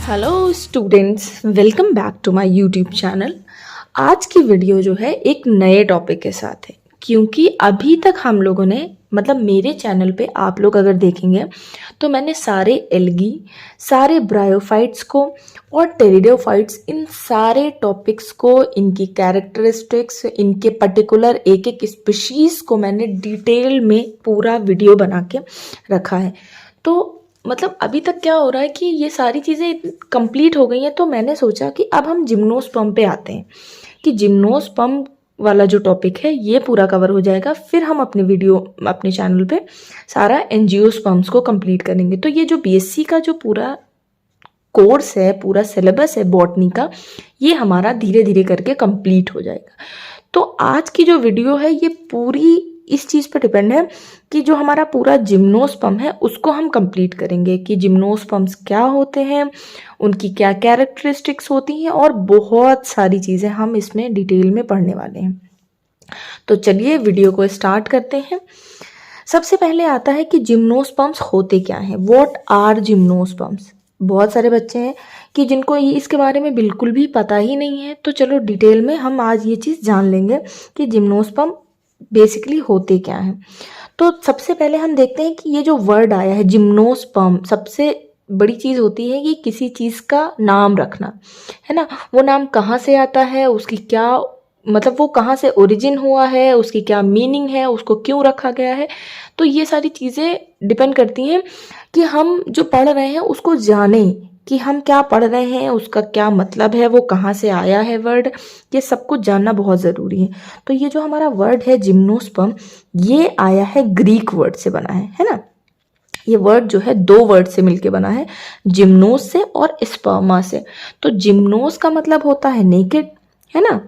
Hello students, welcome back to my YouTube channel. आज की video जो है एक नए टॉपिक के साथ है, क्योंकि अभी तक हम लोगों ने मेरे चैनल पे आप लोग अगर देखेंगे तो मैंने सारे एल्गी, सारे ब्रायोफाइट्स को और टेरिडोफाइट्स, इन सारे टॉपिक्स को, इनकी कैरेक्टरिस्टिक्स, इनके पर्टिकुलर एक एक स्पीशीज़ को मैंने डिटेल में पूरा वीडियो बना के रखा है। तो अभी तक क्या हो रहा है कि ये सारी चीज़ें कंप्लीट हो गई हैं, तो मैंने सोचा कि अब हम जिम्नोस्पर्म पे आते हैं कि जिम्नोस्पर्म वाला जो टॉपिक है ये पूरा कवर हो जाएगा, फिर हम अपने चैनल पे सारा एंजियोस्पर्म्स को कंप्लीट करेंगे। तो ये जो बीएससी का जो पूरा कोर्स है, पूरा सिलेबस है बॉटनी का, ये हमारा धीरे धीरे करके कंप्लीट हो जाएगा। तो आज की जो वीडियो है ये पूरी इस चीज़ पर डिपेंड है कि जो हमारा पूरा जिम्नोस्पर्म है उसको हम कंप्लीट करेंगे कि जिम्नोस्पर्म्स क्या होते हैं, उनकी क्या कैरेक्टरिस्टिक्स होती हैं, और बहुत सारी चीज़ें हम इसमें डिटेल में पढ़ने वाले हैं। तो चलिए वीडियो को स्टार्ट करते हैं। सबसे पहले आता है कि जिम्नोस्पर्म्स होते क्या हैं, व्हाट आर जिम्नोस्पर्म्स। बहुत सारे बच्चे हैं कि जिनको इसके बारे में बिल्कुल भी पता ही नहीं है, तो चलो डिटेल में हम आज ये चीज़ जान लेंगे कि जिम्नोस्पर्म बेसिकली होते क्या हैं। तो सबसे पहले हम देखते हैं कि ये जो वर्ड आया है जिम्नोस्पर्म, सबसे बड़ी चीज़ होती है कि किसी चीज़ का नाम रखना, है ना। वो नाम कहाँ से आता है, उसकी क्या वो कहाँ से ओरिजिन हुआ है, उसकी क्या मीनिंग है, उसको क्यों रखा गया है। तो ये सारी चीज़ें डिपेंड करती हैं कि हम जो पढ़ रहे हैं उसको जानें कि हम क्या पढ़ रहे हैं, उसका क्या मतलब है, वो कहाँ से आया है वर्ड, ये सब कुछ जानना बहुत ज़रूरी है। तो ये जो हमारा वर्ड है जिम्नोस्पर्म, ये आया है ग्रीक वर्ड से बना है ना। ये वर्ड जो है दो वर्ड से मिलके बना है, जिम्नोस से और स्पर्मा से। तो जिम्नोस का मतलब होता है नेकेड, है ना।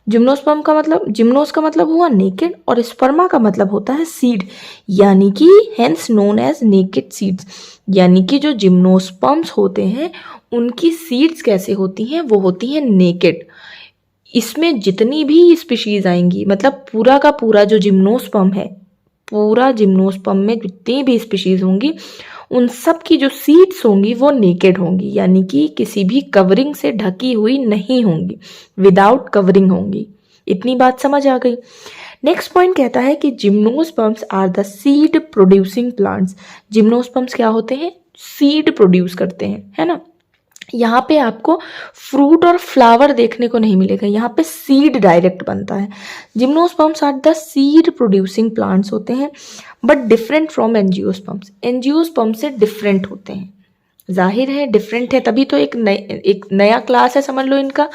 जिम्नोस का मतलब हुआ नेकेड, और स्पर्मा का मतलब होता है सीड, यानी कि hence known as naked seeds. यानी कि जो जिम्नोस्पर्म्स होते हैं उनकी सीड्स कैसे होती हैं, वो होती हैं नेकेड। इसमें जितनी भी स्पीशीज आएंगी, पूरा का पूरा जो जिम्नोस्पर्म है, पूरा जिम्नोस्पर्म में जितनी भी स्पीशीज होंगी उन सब की जो सीड्स होंगी वो नेकेड होंगी, यानी कि किसी भी कवरिंग से ढकी हुई नहीं होंगी, विदाउट कवरिंग होंगी। इतनी बात समझ आ गई। नेक्स्ट पॉइंट कहता है कि gymnosperms are the seed producing plants. Gymnosperms क्या होते हैं, सीड प्रोड्यूस करते हैं, है ना। यहाँ पे आपको फ्रूट और फ्लावर देखने को नहीं मिलेगा, यहाँ पे सीड डायरेक्ट बनता है। Gymnosperms are the seed producing plants होते हैं, but different from angiosperms. Angiosperm से डिफरेंट होते हैं, जाहिर है डिफरेंट है, तभी तो एक नया क्लास है समझ लो इनका,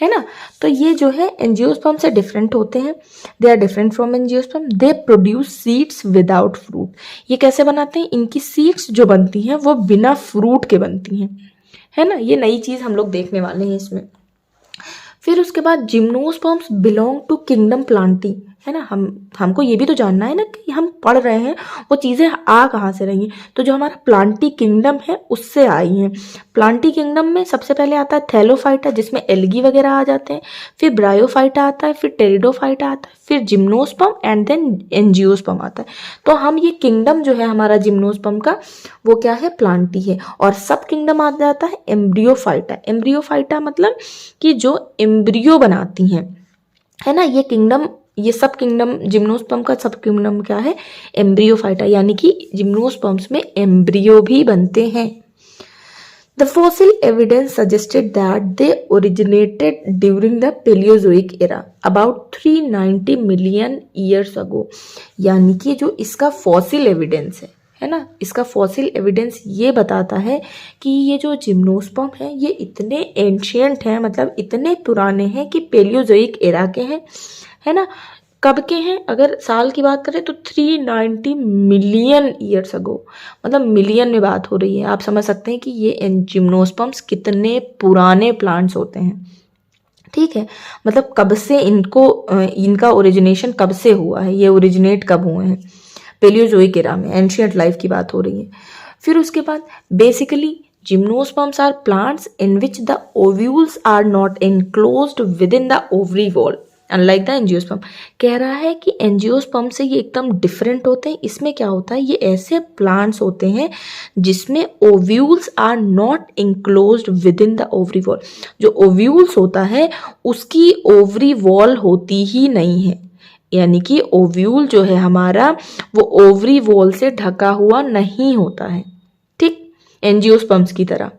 है ना। तो ये जो है एंजियोस्पर्म से डिफरेंट होते हैं, they are different from angiosperm, they produce seeds without fruit. ये कैसे बनाते हैं, इनकी सीड्स जो बनती हैं वो बिना फ्रूट के बनती हैं, है ना। ये नई चीज़ हम लोग देखने वाले हैं इसमें। फिर उसके बाद gymnosperms belong to kingdom plantae, है ना। हमको ये भी तो जानना है ना कि हम पढ़ रहे हैं वो चीज़ें आ कहाँ से रही हैं। तो जो हमारा प्लांटी किंगडम है उससे आई हैं। प्लांटी किंगडम में सबसे पहले आता है थैलोफाइटा, जिसमें एल्गी वगैरह आ जाते हैं, फिर ब्रायोफाइटा आता है, फिर टेरिडोफाइटा आता है, फिर जिम्नोस्पर्म एंड देन एंजियोस्पर्म आता है। तो हम ये किंगडम जो है हमारा जिम्नोस्पर्म का, वो क्या है, प्लांटी है। और सब किंगडम आ जाता है एम्ब्रियोफाइटा। एम्ब्रियोफाइटा मतलब कि जो एम्ब्रियो बनाती हैं, है ना। ये सब किंगडम, जिम्नोस्पर्म का सब किंगडम क्या है, एम्ब्रियोफाइटा, यानी कि जिम्नोस्पर्म्स में एम्ब्रियो भी बनते हैं। The fossil evidence suggested that they originated during the Paleozoic era, about 390 million years ago। यानी कि जो इसका फॉसिल एविडेंस है ना, इसका फॉसिल एविडेंस ये बताता है कि ये जो जिम्नोस्पर्म है ये इतने एंशियंट हैं, इतने पुराने हैं कि पेलियोजोइक एरा के हैं, है ना। कब के हैं, अगर साल की बात करें तो 390 मिलियन ईयर्स अगो, मिलियन में बात हो रही है। आप समझ सकते हैं कि ये जिम्नोस्पर्म्स कितने पुराने प्लांट्स होते हैं, ठीक है। कब से इनका ओरिजिनेशन कब से हुआ है, ये ओरिजिनेट कब हुए हैं, पेलियोजोइक एरा में, एंशियंट लाइफ की बात हो रही है। फिर उसके बाद basically gymnosperms are plants in which the ovules are not enclosed within the ovary wall. Unlike the angiosperm. कह रहा है कि एंजियोस्पर्म से ये एकदम डिफरेंट होते हैं। इसमें क्या होता है, ये ऐसे प्लांट्स होते हैं जिसमें ovules are not enclosed within the ovary wall. जो ओव्यूल्स होता है उसकी ओवरी वॉल होती ही नहीं है, यानी कि ओव्यूल जो है हमारा वो ओवरी वॉल से ढका हुआ नहीं होता है, ठीक, एंजियोस्पर्म्स की तरह।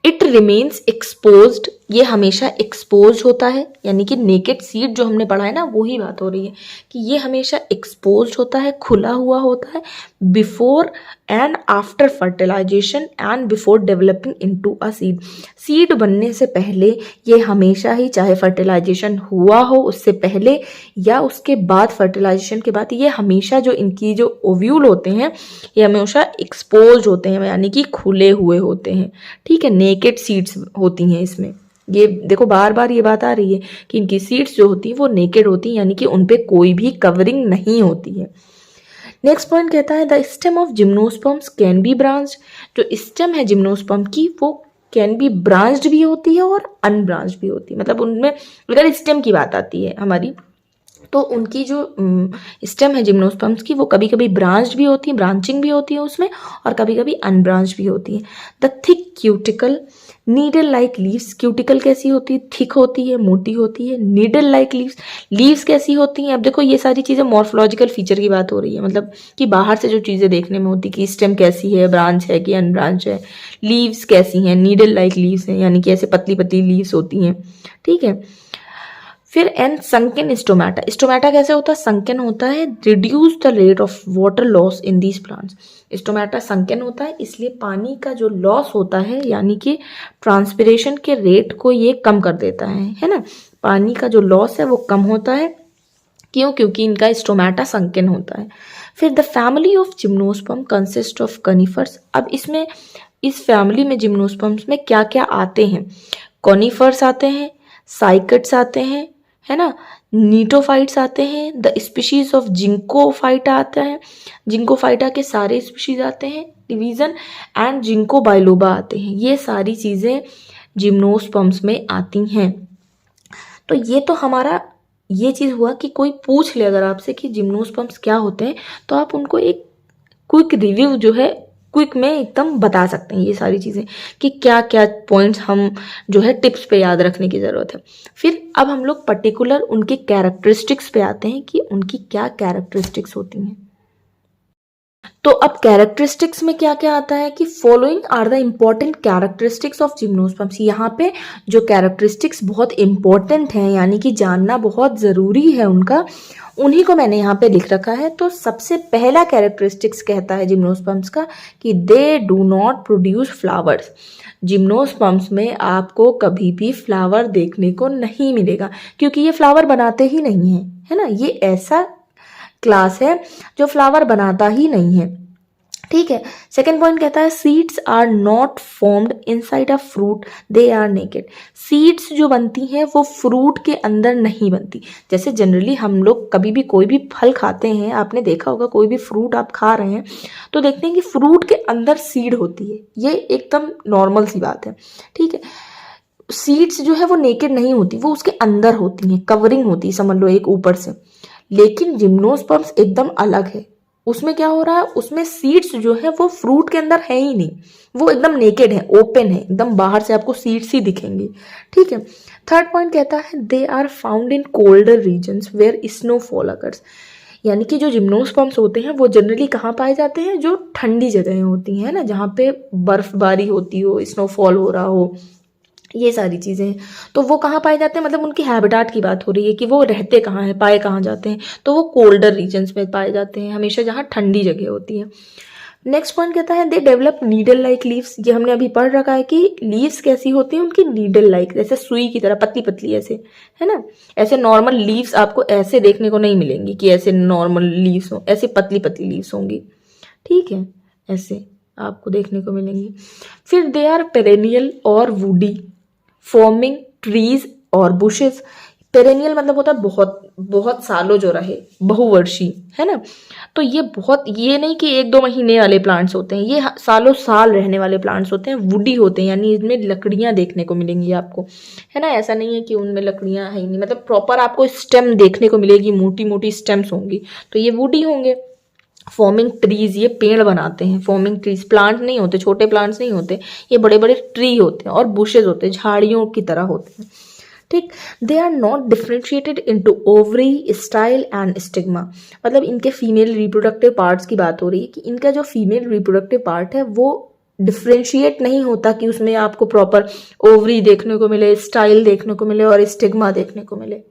इट रिमेन्स एक्सपोज्ड, ये हमेशा एक्सपोज होता है, यानी कि नेकेड सीड जो हमने पढ़ा है ना, वही बात हो रही है कि ये हमेशा एक्सपोज होता है, खुला हुआ होता है, before and after fertilization and before developing into a seed. Seed बनने से पहले ये हमेशा ही, चाहे फर्टिलाइजेशन हुआ हो उससे पहले या उसके बाद फर्टिलाइजेशन के बाद, ये हमेशा जो इनकी जो ओव्यूल होते हैं ये हमेशा एक्सपोज होते हैं, यानी कि खुले हुए होते हैं, ठीक है। नेकेड सीड्स होती हैं इसमें, ये देखो बार बार ये बात आ रही है कि इनकी सीड्स जो होती हैं वो नेकेड होती हैं, यानी कि उन पे कोई भी कवरिंग नहीं होती है। नेक्स्ट पॉइंट कहता है the stem of gymnosperms can be branched. जो स्टेम है जिम्नोस्पर्म की वो कैन बी ब्रांच्ड भी होती है और अनब्रांच्ड भी होती है। मतलब उनमें अगर स्टेम की बात आती है हमारी, तो उनकी जो स्टेम है जिम्नोस्पर्म्स की वो कभी कभी ब्रांच्ड भी होती है, ब्रांचिंग भी होती है उसमें, और कभी कभी अनब्रांच्ड भी होती है। The thick cuticle needle like leaves. Cuticle कैसी होती है, थिक होती है, मोटी होती है। नीडल लाइक लीव्स, लीव्स कैसी होती हैं। अब देखो ये सारी चीज़ें मॉर्फोलॉजिकल फीचर की बात हो रही है, मतलब कि बाहर से जो चीज़ें देखने में होती कि स्टेम कैसी है, ब्रांच है कि अनब्रांच है। लीव्स कैसी हैं, नीडल लाइक लीव्स हैं, यानी कि ऐसे पतली पतली लीव्स होती हैं, ठीक है। फिर एन संकन स्टोमेटा। स्टोमेटा कैसे होता है, संकन होता है, reduce the rate of water loss in these plants. Stomata sunken होता है इसलिए पानी का जो लॉस होता है, यानी कि ट्रांसपिरेशन के रेट को ये कम कर देता है ना। पानी का जो लॉस है वो कम होता है, क्यों, क्योंकि इनका स्टोमेटा संकन होता है। फिर the family of gymnosperm consist of conifers. अब इसमें इस फैमिली में जिम्नोस्पर्म्स में क्या क्या आते हैं, कॉनिफर्स आते हैं, साइकट्स आते हैं, है ना, नीटोफाइट्स आते हैं, द स्पीशीज ऑफ जिंकोफाइटा आता है, जिंकोफाइटा के सारे स्पीशीज आते हैं डिवीजन, एंड जिंको बाइलोबा आते हैं। ये सारी चीज़ें जिम्नोस्पर्म्स में आती हैं। तो ये तो हमारा ये चीज़ हुआ कि कोई पूछ ले अगर आपसे कि जिम्नोस्पर्म्स क्या होते हैं, तो आप उनको एक क्विक रिव्यू जो है क्विक में एकदम बता सकते हैं ये सारी चीज़ें कि क्या क्या पॉइंट्स हम जो है टिप्स पे याद रखने की ज़रूरत है। फिर अब हम लोग पर्टिकुलर उनके कैरेक्टरिस्टिक्स पे आते हैं कि उनकी क्या कैरेक्टरिस्टिक्स होती हैं। तो अब कैरेक्टरिस्टिक्स में क्या क्या आता है कि following are the important characteristics of gymnosperms. यहाँ पे जो कैरेक्टरिस्टिक्स बहुत इंपॉर्टेंट हैं, यानी कि जानना बहुत ज़रूरी है उनका, उन्हीं को मैंने यहाँ पे लिख रखा है। तो सबसे पहला कैरेक्टरिस्टिक्स कहता है जिम्नोस्पर्म्स का कि they do not produce flowers. Gymnosperms में आपको कभी भी फ्लावर देखने को नहीं मिलेगा, क्योंकि ये फ्लावर बनाते ही नहीं है, है ना। ये ऐसा क्लास है जो फ्लावर बनाता ही नहीं है, ठीक है। सेकेंड पॉइंट कहता है seeds are not formed inside a fruit, they are naked. Seeds जो बनती हैं वो फ्रूट के अंदर नहीं बनती। जैसे जनरली हम लोग कभी भी कोई भी फल खाते हैं, आपने देखा होगा कोई भी फ्रूट आप खा रहे हैं तो देखते हैं कि फ्रूट के अंदर सीड होती है, ये एकदम नॉर्मल सी बात है, ठीक है। सीड्स जो है वो नेकेड नहीं होती, वो उसके अंदर होती हैं, कवरिंग होती है समझ लो एक ऊपर से। लेकिन जिम्नोस्पर्म्स एकदम अलग है, उसमें क्या हो रहा है, उसमें सीड्स जो है वो फ्रूट के अंदर है ही नहीं, वो एकदम नेकेड है, ओपन है, एकदम बाहर से आपको सीड्स ही दिखेंगे, ठीक है। थर्ड पॉइंट कहता है they are found in colder regions where snowfall occurs. यानी कि जो जिम्नोस्पर्म्स होते हैं वो जनरली कहाँ पाए जाते हैं, जो ठंडी जगहें होती हैं ना, जहाँ पे बर्फबारी होती हो, स्नोफॉल हो रहा हो, ये सारी चीज़ें। तो वो कहाँ पाए जाते हैं, मतलब उनकी हैबिटाट की बात हो रही है कि वो रहते कहाँ हैं, पाए कहाँ जाते हैं, तो वो कोल्डर रीजन्स में पाए जाते हैं, हमेशा जहाँ ठंडी जगह होती है। नेक्स्ट पॉइंट कहता है they develop needle like leaves. ये हमने अभी पढ़ रखा है कि लीव्स कैसी होती हैं उनकी, नीडल लाइक, जैसे सुई की तरह पतली पतली ऐसे, है ना। ऐसे नॉर्मल लीव्स आपको ऐसे देखने को नहीं मिलेंगी कि ऐसे नॉर्मल लीव्स हो, ऐसे पतली पतली लीव्स होंगी, ठीक है, ऐसे आपको देखने को मिलेंगी। फिर दे आर पेरेनियल और वुडी, फॉर्मिंग ट्रीज और बुशेस। पेरेनियल मतलब होता है बहुत बहुत सालों जो रहे, बहुवर्षी, है ना। तो ये बहुत, ये नहीं कि 1-2 महीने वाले प्लांट्स होते हैं, ये सालों साल रहने वाले प्लांट्स होते हैं, वुडी होते हैं, यानी इनमें लकड़ियां देखने को मिलेंगी आपको, है ना। ऐसा नहीं है कि उनमें लकड़ियां है ही नहीं, मतलब प्रॉपर आपको स्टेम देखने को मिलेगी, मोटी मोटी स्टेम्स होंगी, तो ये वुडी होंगे। फॉर्मिंग ट्रीज, ये पेड़ बनाते हैं। फॉर्मिंग ट्रीज प्लांट नहीं होते, छोटे प्लांट्स नहीं होते, ये बड़े बड़े ट्री होते हैं और बुशेज होते हैं, झाड़ियों की तरह होते हैं, ठीक। They are not differentiated into ovary, style and stigma. मतलब इनके फीमेल रिप्रोडक्टिव पार्ट्स की बात हो रही है कि इनका जो फीमेल रिप्रोडक्टिव पार्ट है वो डिफ्रेंशिएट नहीं होता कि उसमें आपको प्रॉपर ओवरी देखने को मिले, स्टाइल देखने को मिले और स्टिग्मा देखने को मिले।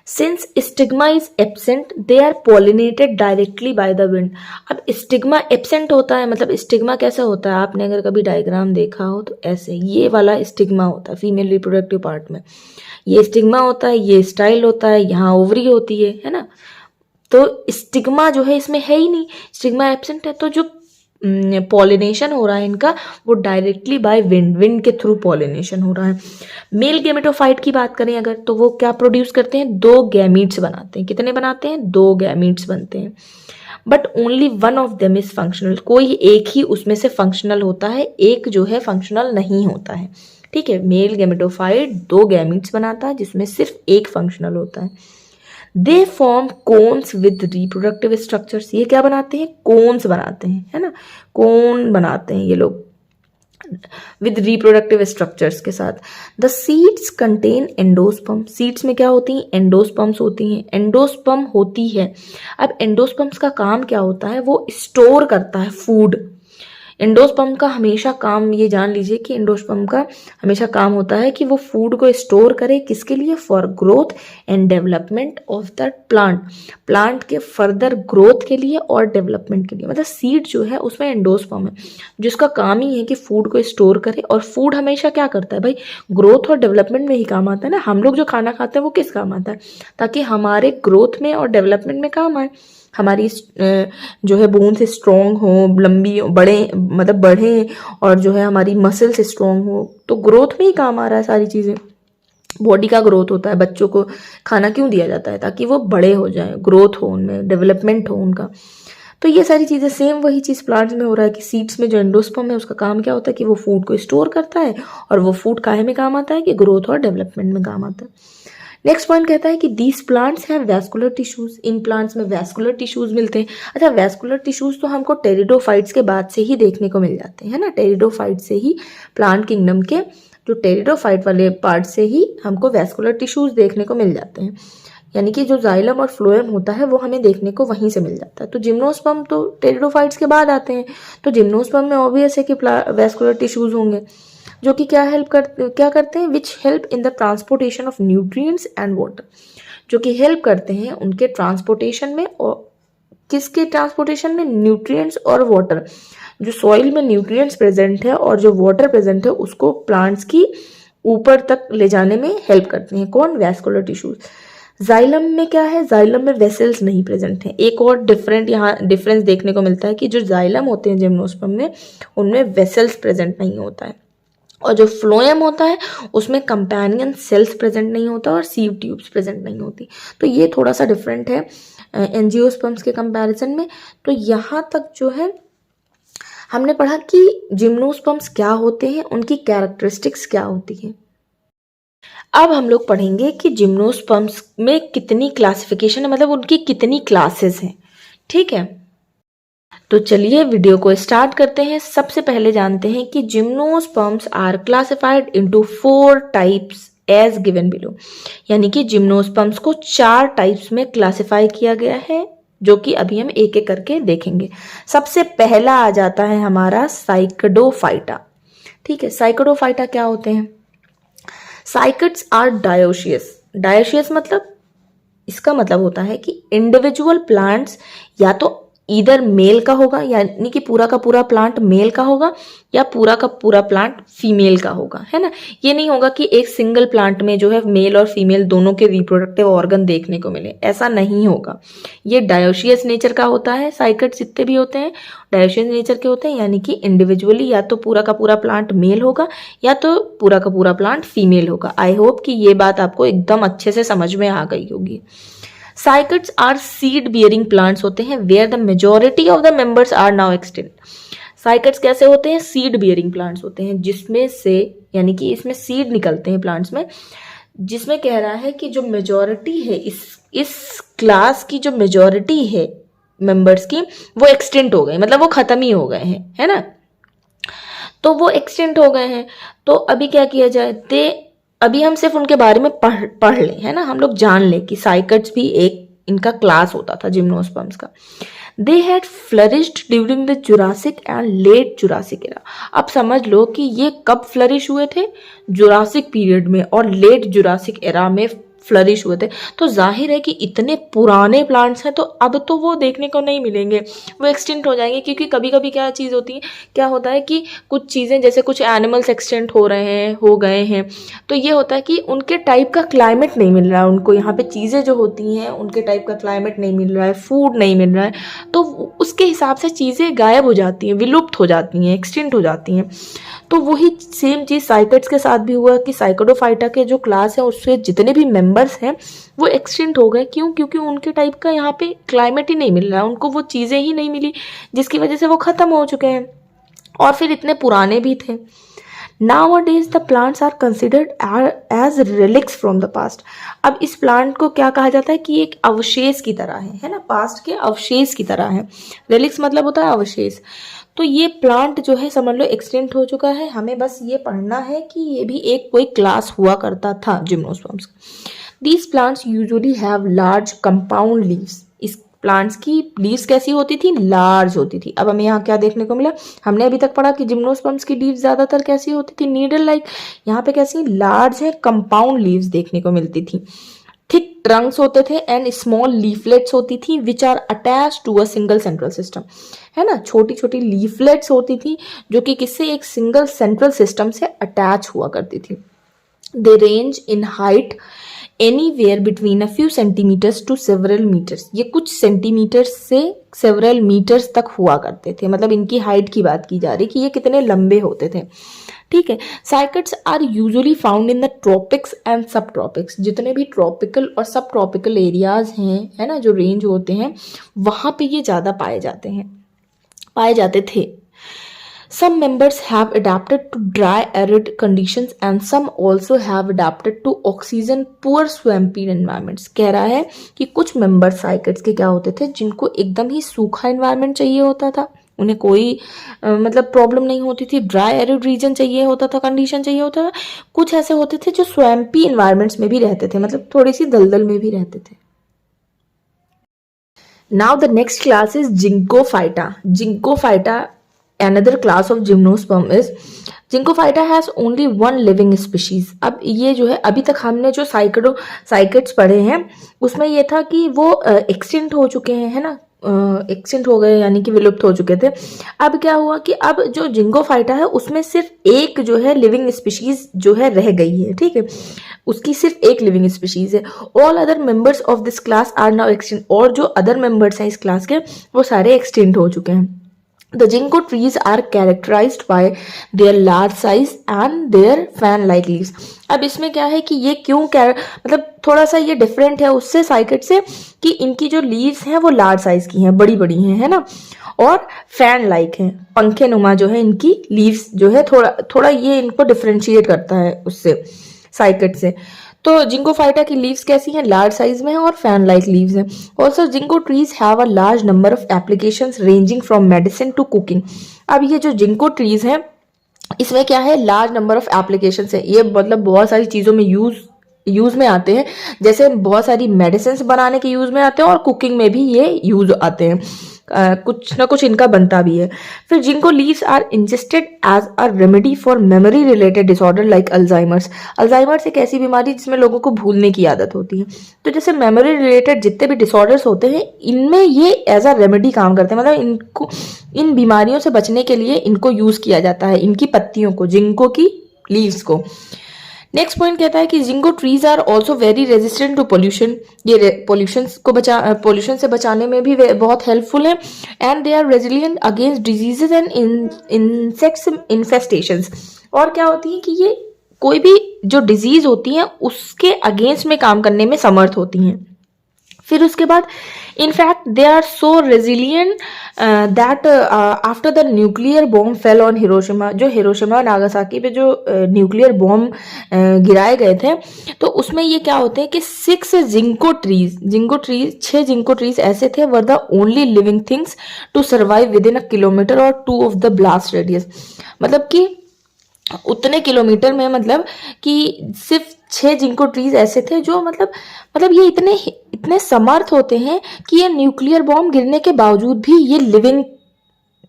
Since stigma is absent, they are pollinated directly by the wind. अब स्टिग्मा एब्सेंट होता है, मतलब स्टिग्मा कैसा होता है, आपने अगर कभी डायग्राम देखा हो तो ऐसे ये वाला स्टिग्मा होता है फीमेल रिप्रोडक्टिव पार्ट में, ये स्टिग्मा होता है, ये स्टाइल होता है, यहाँ ओवरी होती है ना। तो स्टिग्मा जो है इसमें है ही नहीं, स्टिग्मा एब्सेंट है, तो जो पॉलिनेशन हो रहा है इनका वो डायरेक्टली बाय विंड, विंड के थ्रू पॉलिनेशन हो रहा है। मेल गैमेटोफाइट की बात करें अगर, तो वो क्या प्रोड्यूस करते हैं, 2 गैमीट्स बनाते हैं। कितने बनाते हैं, 2 गैमीट्स बनते हैं। But only one of them is functional, कोई एक ही उसमें से फंक्शनल होता है, एक जो है फंक्शनल नहीं होता है, ठीक है। मेल गैमेटोफाइट 2 गैमीट्स बनाता है जिसमें सिर्फ एक फंक्शनल होता है। They form cones with reproductive structures, ये क्या बनाते हैं, कोन्स बनाते हैं, है ना, कोन बनाते हैं ये लोग विद रिप्रोडक्टिव स्ट्रक्चर्स के साथ। The seeds contain endosperm, seeds में क्या होती हैं, एंडोस्पर्म्स होती हैं, एंडोस्पर्म होती है। अब एंडोस्पर्म्स का काम क्या होता है, वो स्टोर करता है फूड। एंडोस्पर्म का हमेशा काम, ये जान लीजिए कि एंडोस्पर्म का हमेशा काम होता है कि वो फूड को स्टोर करे, किसके लिए, for growth and development of the plant, plant के फर्दर ग्रोथ के लिए और डेवलपमेंट के लिए। मतलब सीड जो है उसमें एंडोस्पर्म है जिसका काम ही है कि फूड को स्टोर करे, और फूड हमेशा क्या करता है भाई, ग्रोथ और डेवलपमेंट में ही काम आता है ना। हम लोग जो खाना खाते हैं वो किस काम आता है, ताकि हमारे ग्रोथ में और डेवलपमेंट में काम आए, हमारी जो है बोन्स स्ट्रॉन्ग हो, लंबी बड़े मतलब बढ़े, और जो है हमारी मसल्स स्ट्रॉन्ग हो, तो ग्रोथ में ही काम आ रहा है सारी चीज़ें। बॉडी का ग्रोथ होता है, बच्चों को खाना क्यों दिया जाता है, ताकि वो बड़े हो जाए, ग्रोथ हो उनमें, डेवलपमेंट हो उनका। तो ये सारी चीज़ें सेम वही चीज़ प्लांट्स में हो रहा है कि सीड्स में जो एंडोस्पर्म है उसका काम क्या होता है कि वो फूड को स्टोर करता है, और वो फूड काहे में काम आता है कि ग्रोथ और डेवलपमेंट में काम आता है। नेक्स्ट पॉइंट कहता है कि these plants have vascular tissues, in plants में वैस्कुलर टिश्यूज मिलते हैं। अच्छा, वैस्कुलर टिश्यूज तो हमको टेरिडोफाइट्स के बाद से ही देखने को मिल जाते हैं ना, टेरिडोफाइट से ही, प्लांट किंगडम के जो टेरिडोफाइट वाले पार्ट से ही हमको वैस्कुलर टिश्यूज देखने को मिल जाते हैं, यानी कि जो जाइलम और फ्लोएम होता है वो हमें देखने को वहीं से मिल जाता है। तो जिम्नोस्पर्म तो टेरिडोफाइट्स के बाद आते हैं, तो जिम्नोस्पर्म में ऑब्वियस है कि वैस्कुलर टिश्यूज होंगे, जो कि क्या करते हैं, which help in the transportation of nutrients and water, जो कि हेल्प करते हैं उनके ट्रांसपोर्टेशन में, और किसके ट्रांसपोर्टेशन में, न्यूट्रिएंट्स और वाटर। जो सॉइल में न्यूट्रिएंट्स प्रेजेंट है और जो वाटर प्रेजेंट है उसको प्लांट्स की ऊपर तक ले जाने में हेल्प करते हैं, कौन, वैस्कुलर टिश्यूज। जाइलम में क्या है, जाइलम में वेसल्स नहीं प्रेजेंट हैं। एक और यहाँ डिफरेंस देखने को मिलता है कि जो जाइलम होते हैं जिम्नोस्पर्म में, उनमें वेसल्स प्रेजेंट नहीं होता है, और जो फ्लोएम होता है उसमें कंपेनियन सेल्स प्रेजेंट नहीं होता और सीव ट्यूब्स प्रेजेंट नहीं होती। तो ये थोड़ा सा डिफरेंट है एंजियोस्पर्म्स के कंपैरिजन में। तो यहाँ तक जो है हमने पढ़ा कि जिम्नोस्पर्म्स क्या होते हैं, उनकी कैरेक्टरिस्टिक्स क्या होती है। अब हम लोग पढ़ेंगे कि जिम्नोस्पर्म्स में कितनी क्लासिफिकेशन है, मतलब उनकी कितनी क्लासेस हैं, ठीक है। तो चलिए वीडियो को स्टार्ट करते हैं। सबसे पहले जानते हैं कि gymnosperms are classified into 4 types as given below, यानी कि जिम्नोस्पर्म्स को 4 टाइप्स में क्लासिफाई किया गया है, जो कि अभी हम एक एक करके देखेंगे। सबसे पहला आ जाता है हमारा साइकडोफाइटा, ठीक है। साइकडोफाइटा क्या होते हैं, साइकिड्स आर डायोशियस, डायोशियस मतलब, इसका मतलब होता है कि इंडिविजुअल प्लांट्स या तो इधर मेल का होगा, यानी कि पूरा का पूरा प्लांट मेल का होगा, या पूरा का पूरा प्लांट फीमेल का होगा, है ना। ये नहीं होगा कि एक सिंगल प्लांट में जो है मेल और फीमेल दोनों के रिप्रोडक्टिव ऑर्गन देखने को मिले, ऐसा नहीं होगा। ये डायोशियस नेचर का होता है, साइकट्स जितने भी होते हैं डायोशियस नेचर के होते हैं, यानी कि इंडिविजुअली या तो पूरा का पूरा प्लांट मेल होगा या तो पूरा का पूरा प्लांट फीमेल होगा। आई होप कि ये बात आपको एकदम अच्छे से समझ में आ गई होगी। Cycads are seed bearing plants होते हैं where the majority of the members are now extinct. Cycads कैसे होते हैं? सीड बियरिंग प्लांट्स होते हैं, जिसमें से यानी कि इसमें सीड निकलते हैं प्लांट्स में, जिसमें कह रहा है कि जो मेजोरिटी है इस क्लास की, जो मेजोरिटी है मेंबर्स की, वो एक्सटिंक्ट हो गए, मतलब वो खत्म ही हो गए हैं, है ना। तो वो एक्सटिंक्ट हो गए हैं, तो अभी क्या किया जाए? अभी हम सिर्फ उनके बारे में पढ़ लें, है ना, हम लोग जान लें कि साइकट्स भी एक इनका क्लास होता था जिम्नोस्पर्म्स का। They had flourished during the Jurassic and let Jurassic era. अब समझ लो कि ये कब फ्लरिश हुए थे? जुरासिक पीरियड में और लेट जुरासिक एरा में फ्लरिश हुए थे। तो जाहिर है कि इतने पुराने प्लांट्स हैं तो अब तो वो देखने को नहीं मिलेंगे, वो एक्सटिंक्ट हो जाएंगे। क्योंकि कभी कभी क्या चीज़ होती है, क्या होता है कि कुछ चीज़ें जैसे कुछ एनिमल्स एक्सटिंक्ट हो गए हैं, तो ये होता है कि उनके टाइप का क्लाइमेट नहीं मिल रहा है उनको, यहाँ पे चीज़ें जो होती हैं उनके टाइप का क्लाइमेट नहीं मिल रहा है, फूड नहीं मिल रहा है, तो उसके हिसाब से चीज़ें गायब हो जाती हैं, विलुप्त हो जाती हैं, एक्सटिंक्ट हो जाती हैं। तो वही सेम चीज़ साइकट्स के साथ भी हुआ कि साइकोडोफाइटा के जो क्लास है उससे जितने भी मेंबर्स हैं वो एक्सटिंक्ट हो गए। क्यों? क्योंकि उनके टाइप का यहाँ पे क्लाइमेट ही नहीं मिल रहा है, उनको वो चीज़ें ही नहीं मिली, जिसकी वजह से वो ख़त्म हो चुके हैं, और फिर इतने पुराने भी थे। Nowadays the plants are considered as relics from the past। अब इस प्लांट को क्या कहा जाता है कि एक अवशेष की तरह है ना, पास्ट के अवशेष की तरह है। रिलिक्स मतलब होता है अवशेष। तो ये प्लांट जो है समझ लो एक्सटिंक्ट हो चुका है, हमें बस ये पढ़ना है कि ये भी एक कोई क्लास हुआ करता था gymnosperms. These plants usually have large compound leaves। इस प्लांट्स की लीव्स कैसी होती थी? लार्ज होती थी। अब हमें यहाँ क्या देखने को मिला? हमने अभी तक पढ़ा कि जिम्नोस्पर्म्स की लीव्स ज्यादातर कैसी होती थी? Needle like. यहाँ पे कैसी? लार्ज है, कंपाउंड लीव्स देखने को मिलती थी। थिक ट्रंक्स होते थे एंड स्मॉल लीफलेट्स होती थी which are attach to a single central system, है ना। छोटी छोटी लीफलेट्स होती थी जो कि किससे? एक सिंगल सेंट्रल सिस्टम से अटैच हुआ करती थी। They range in height anywhere between a few centimetres to several metres. ये कुछ सेंटीमीटर्स से सेवरल मीटर्स तक हुआ करते थे, मतलब इनकी हाइट की बात की जा रही कि ये कितने लंबे होते थे, ठीक है। Cycads are usually found in the tropics and subtropics. जितने भी ट्रॉपिकल और सब ट्रॉपिकल एरियाज हैं, है ना, जो रेंज होते हैं, वहाँ पे ये ज़्यादा पाए जाते थे। Some members have adapted to dry arid conditions and some also have adapted to oxygen poor swampy environments। कह रहा है कि कुछ मेंबर साइकट्स के क्या होते थे जिनको एकदम ही सूखा एनवायरनमेंट चाहिए होता था, उन्हें कोई मतलब प्रॉब्लम नहीं होती थी, ड्राई एरिड रीजन चाहिए होता था, कंडीशन चाहिए होता था। कुछ ऐसे होते थे जो स्वैम्पी एनवायरनमेंट्स में भी रहते थे, मतलब थोड़ी सी दलदल में भी रहते थे। Now the next class is Zincophyta। Zincophyta, another class of gymnosperm is Zincophyta has only one living species। अब ये जो है अभी तक हमने जो साइकट्स पढ़े हैं उसमें ये था कि वो एक्सटिंक्ट हो चुके हैं, है ना, एक्सटिंक्ट हो गए यानी कि विलुप्त हो चुके थे। अब क्या हुआ कि अब जो जिंकोफाइटा है उसमें सिर्फ एक जो है लिविंग स्पीशीज जो है रह गई है, ठीक है, उसकी सिर्फ एक लिविंग स्पीशीज है। All other members of this class are now extinct. और जो अदर मेंबर्स हैं इस क्लास के वो सारे एक्सटिंक्ट हो चुके हैं। The ginkgo trees are characterized by their large size and their fan-like leaves। अब इसमें क्या है कि ये क्यों मतलब थोड़ा सा ये डिफरेंट है उससे साइकट से कि इनकी जो लीव्स हैं वो लार्ज साइज की हैं, बड़ी बड़ी हैं, है ना, और फैन लाइक हैं, पंखे नुमा जो है इनकी लीव्स जो है थोड़ा ये इनको डिफ्रेंशिएट करता है उससे, साइकट से। तो जिंकोफाइटा की लीव्स कैसी हैं? लार्ज साइज में है और फैन लाइक लीव्स हैं। Also ginkgo trees have a large number of applications ranging from medicine to cooking. अब ये जो जिंको ट्रीज हैं इसमें क्या है? लार्ज नंबर ऑफ एप्लीकेशंस है, ये मतलब बहुत सारी चीज़ों में यूज में आते हैं, जैसे बहुत सारी मेडिसिन बनाने के यूज में आते हैं और कुकिंग में भी ये यूज आते हैं। कुछ ना कुछ इनका बनता भी है। फिर ginkgo leaves are ingested as a remedy for memory related disorder like Alzheimer's. Alzheimer's एक ऐसी बीमारी जिसमें लोगों को भूलने की आदत होती है, तो जैसे मेमोरी रिलेटेड जितने भी डिसऑर्डर्स होते हैं इनमें ये एज अ रेमेडी काम करते हैं, मतलब इनको इन बीमारियों से बचने के लिए इनको यूज किया जाता है, इनकी पत्तियों को, जिंको की लीव्स को। नेक्स्ट पॉइंट कहता है कि ginkgo trees are also very resistant to pollution. ये पोल्यूशन से बचाने में भी बहुत हेल्पफुल है। And they are resilient against diseases and insects infestations. और क्या होती है कि ये कोई भी जो डिजीज होती है उसके अगेंस्ट में काम करने में समर्थ होती हैं। फिर उसके बाद in fact they are so resilient that after the nuclear bomb fell on Hiroshima. जो हिरोशिमा नागासाकी पे जो न्यूक्लियर बॉम्ब गिराए गए थे, तो उसमें ये क्या होते हैं कि 6 जिंको ट्रीज ऐसे थे were the only living things to survive within a kilometre और 2 ऑफ द ब्लास्ट रेडियस। मतलब कि उतने किलोमीटर में, मतलब कि सिर्फ 6 जिंको ट्रीज ऐसे थे जो मतलब ये इतने समर्थ होते हैं कि ये न्यूक्लियर बॉम्ब गिरने के बावजूद भी ये लिविंग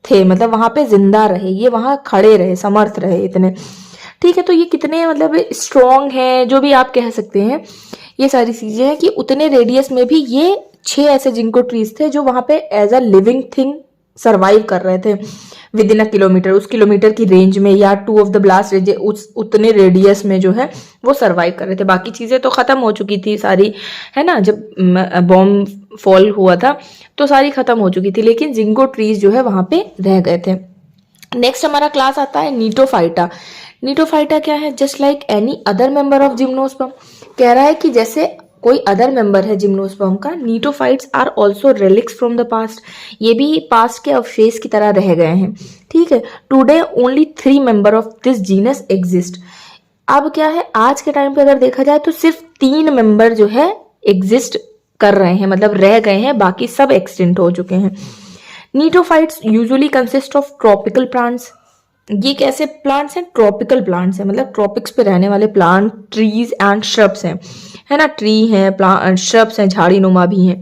थे, मतलब वहां पे जिंदा रहे, ये वहां खड़े रहे, समर्थ रहे इतने। ठीक है, तो ये कितने मतलब स्ट्रॉन्ग है, जो भी आप कह सकते हैं, ये सारी चीजें हैं कि उतने रेडियस में भी ये 6 ऐसे जिंको ट्रीज थे जो वहां पे as a living thing survive कर रहे थे विद इन अ किलोमीटर, उस किलोमीटर की रेंज में, या 2 ऑफ द ब्लास्ट रेंज उतने रेडियस में जो है वो सरवाइव कर रहे थे। बाकी चीजें तो खत्म हो चुकी थी सारी, है ना, जब बॉम्ब फॉल हुआ था तो सारी खत्म हो चुकी थी, लेकिन जिंको ट्रीज जो है वहां पे रह गए थे। नेक्स्ट हमारा क्लास आता है नीटोफाइटा। नीटोफाइटा क्या है? Just like any other member of gymnosperm. कह रहा है कि जैसे कोई अदर मेंबर है जिम्नोस्पर्म का, gnetophytes are also relics from the past. ये भी पास्ट के अवशेष की तरह रह गए हैं। ठीक है, today only 3 member of this genus exist. अब क्या है, आज के टाइम पे अगर देखा जाए तो सिर्फ 3 मेंबर जो है एग्जिस्ट कर रहे हैं, मतलब रह गए हैं, बाकी सब एक्सटिंक्ट हो चुके हैं। Gnetophytes usually consist of tropical plants. ये कैसे प्लांट्स हैं? ट्रॉपिकल प्लांट्स हैं, मतलब ट्रॉपिक्स पे रहने वाले प्लांट, ट्रीज एंड श्रब्स हैं, है ना, ट्री हैं, प्लांट, श्रब्स हैं, झाड़ी नुमा भी हैं।